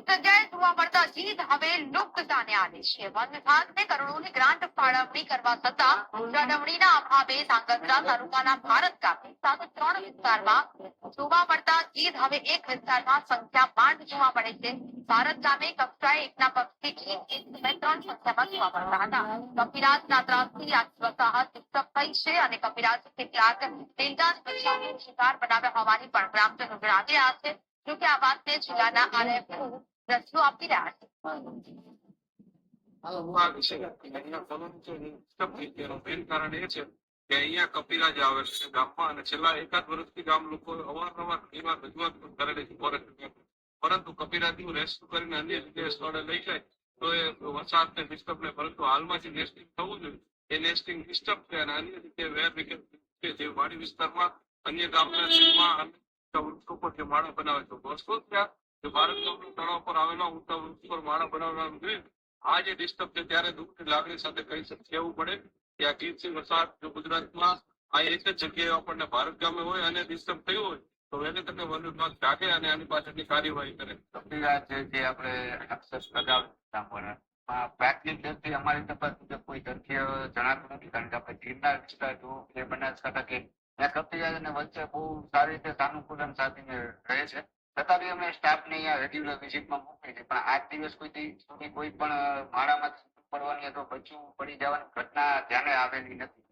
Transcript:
જગ્યાએ જોવા મળતા જીત હવે લુપ્ત જાને આદિ છે. વન વિભાગને કરોડોની ગ્રાન્ટ ફાળવણી કરવા છતાં જાળવણીના અભાવે ધાંગધ્રા તાલુકાના ભારત ગામે 3 વિસ્તારમાં જોવા મળતા જીત હવે એક વિસ્તારમાં સંખ્યા માંડ જોવા મળે છે. ભારત ગામે કક્ષાએ એકના પક્ષથી જીત 3 સંખ્યામાં જોવા મળતા હતા. કપિરાજના ત્રાસથી આ વસાહત ડિસ્ટર્બ થઈ છે અને કપિરાજ કેટલાક ડેલ્ટાસ બચ્ચાઓનો શિકાર બનાવ્યા હોવાની પણ ગ્રામજનો જણાવી રહ્યા છે. જોકે આ વાતને જિલ્લાના આરએફઓ રસ્તો આપી રહ્યા છે. મેન કારણ એ છે કે અહીંયા કપિરાજ આવે છે ગામમાં અને છેલ્લા એકાદ વર્ષથી ગામ લોકો અવારનવાર એમાં રજૂઆત કરેલી છે ફોરેસ્ટ, પરંતુ કપિરાજનું રેસ્ક્યુ કરીને અન્ય જગ્યાએ સ્થળે લઈ જાય તો એ વરસાદને ડિસ્ટર્બ, પરંતુ હાલમાં જે નેસ્ટિંગ થવું જોઈએ એ નેસ્ટિંગ ડિસ્ટર્બ છે અને અન્ય જગ્યાએ વેર વિકેટ જે વાડી વિસ્તારમાં અન્ય ગામના સીમમાં વૃક્ષો પર જે માળા બનાવે છે વર્ષો ત્યાં જે ભારત ગામના તળાવ પર આવેલા ઊંચા વૃક્ષ પર માળા બનાવવાનું જોઈએ. આ જે ડિસ્ટર્બ છે ત્યારે દુઃખની લાગણી સાથે કહી શકીએ એવું પડે કે આ ગીર સિંહ વસાહત જો ગુજરાતમાં આ એક જ જગ્યાએ આપણને ભારત ગામે હોય અને ડિસ્ટર્બ થયું હોય તો વહેલી તકે વન વિભાગ જાગે અને આની પાછળની કાર્યવાહી કરે. કપિરાજ જે આપણે એક્સેસ લગાવ્યું પ્રાથમિક દ્રષ્ટિએ અમારી તપાસ કોઈ તથ્ય જણાતું નથી, કારણ કે આપણે ગીરના વિસ્તાર જો એ બનાસકાંઠા કે ત્યાં કપિરાજ અને વચ્ચે બહુ સારી રીતે સાનુકૂલન સાધીને રહે છે. છતાં બી અમે સ્ટાફને અહીંયા રેગ્યુલર વિઝિટમાં મોકલી છે, પણ આજ દિવસ સુધી કોઈ પણ માળામાંથી પડવાની અથવા બચ્ચું પડી જવાની ઘટના ધ્યાને આવેલી નથી.